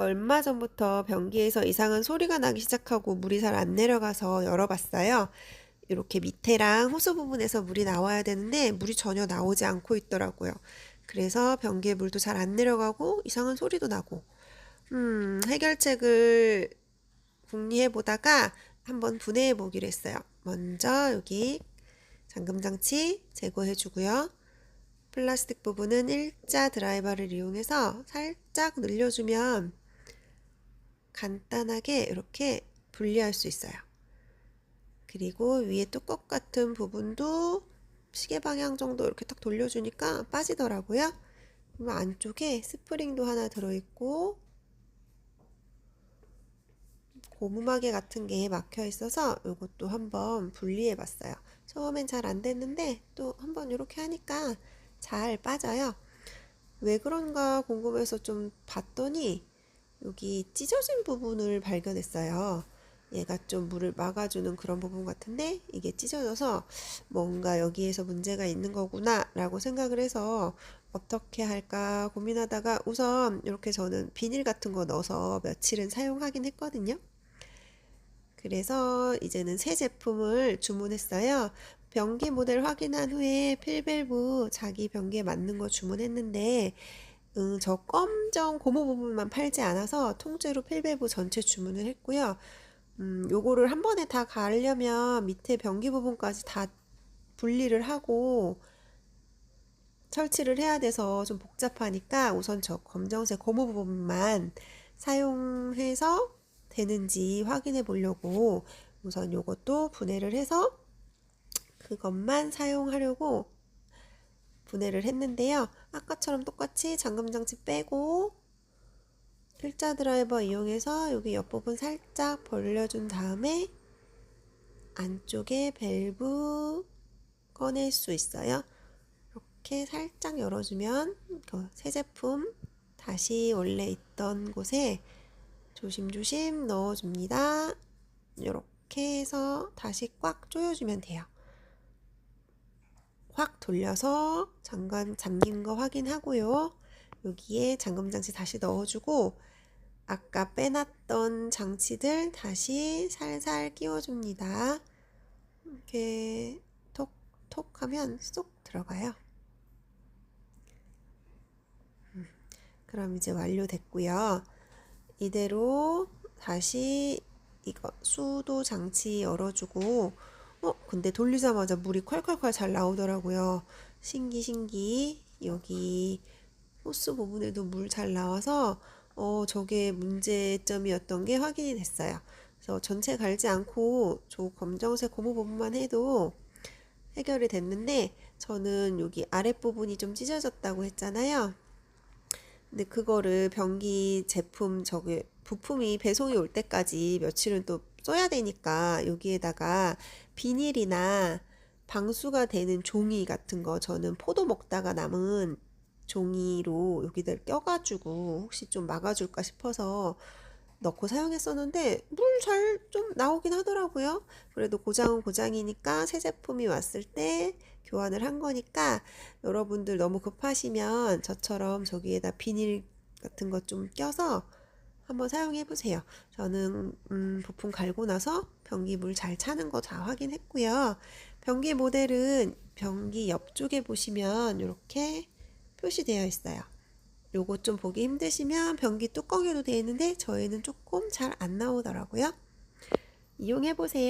얼마 전부터 변기에서 이상한 소리가 나기 시작하고 물이 잘 안 내려가서 열어봤어요. 이렇게 밑에랑 호스 부분에서 물이 나와야 되는데 물이 전혀 나오지 않고 있더라고요. 그래서 변기에 물도 잘 안 내려가고 이상한 소리도 나고. 해결책을 궁리해 보다가 한번 분해해 보기로 했어요. 먼저 여기 잠금장치 제거해 주고요. 플라스틱 부분은 일자 드라이버를 이용해서 살짝 늘려주면 간단하게 이렇게 분리할 수 있어요. 그리고 위에 뚜껑 같은 부분도 시계 방향 정도 이렇게 딱 돌려주니까 빠지더라고요. 그리고 안쪽에 스프링도 하나 들어있고 고무마개 같은 게 막혀 있어서 이것도 한번 분리해 봤어요. 처음엔 잘 안 됐는데 또 한번 이렇게 하니까 잘 빠져요. 왜 그런가 궁금해서 좀 봤더니 여기 찢어진 부분을 발견했어요. 얘가 좀 물을 막아주는 그런 부분 같은데 이게 찢어져서 뭔가 여기에서 문제가 있는 거구나 라고 생각을 해서 어떻게 할까 고민하다가 우선 이렇게 저는 비닐 같은 거 넣어서 며칠은 사용하긴 했거든요. 그래서 이제는 새 제품을 주문했어요. 변기 모델 확인한 후에 필밸브 자기 변기에 맞는 거 주문했는데 저 검정 고무 부분만 팔지 않아서 통째로 필밸브 전체 주문을 했고요. 요거를 한 번에 다 가려면 밑에 변기 부분까지 다 분리를 하고 설치를 해야 돼서 좀 복잡하니까 우선 저 검정색 고무 부분만 사용해서 되는지 확인해 보려고 우선 요것도 분해를 해서 그것만 사용하려고 분해를 했는데요. 아까처럼 똑같이 잠금장치 빼고 필자 드라이버 이용해서 여기 옆부분 살짝 벌려준 다음에 안쪽에 밸브 꺼낼 수 있어요. 이렇게 살짝 열어주면 새 제품 다시 원래 있던 곳에 조심조심 넣어줍니다. 이렇게 해서 다시 꽉 조여주면 돼요. 확 돌려서 잠긴 거 확인하고요. 여기에 잠금장치 다시 넣어주고 아까 빼놨던 장치들 다시 살살 끼워줍니다. 이렇게 톡톡 하면 쏙 들어가요. 그럼 이제 완료됐고요. 이대로 다시 이거 수도 장치 열어주고 근데 돌리자마자 물이 콸콸콸 잘 나오더라고요. 신기 여기 호스 부분에도 물 잘 나와서 저게 문제점이었던 게 확인이 됐어요. 그래서 전체 갈지 않고 저 검정색 고무 부분만 해도 해결이 됐는데 저는 여기 아랫부분이 좀 찢어졌다고 했잖아요. 근데 그거를 변기 제품 저기 부품이 배송이 올 때까지 며칠은 또 써야 되니까 여기에다가 비닐이나 방수가 되는 종이 같은 거 저는 포도 먹다가 남은 종이로 여기들 껴가지고 혹시 좀 막아줄까 싶어서 넣고 사용했었는데 물 잘 좀 나오긴 하더라고요. 그래도 고장은 고장이니까 새 제품이 왔을 때 교환을 한 거니까 여러분들 너무 급하시면 저처럼 저기에다 비닐 같은 거 좀 껴서 한번 사용해 보세요. 저는 부품 갈고 나서 변기 물 잘 차는 거 다 확인했고요. 변기 모델은 변기 옆쪽에 보시면 이렇게 표시되어 있어요. 요거 좀 보기 힘드시면 변기 뚜껑에도 되어 있는데 저희는 조금 잘 안 나오더라고요. 이용해 보세요.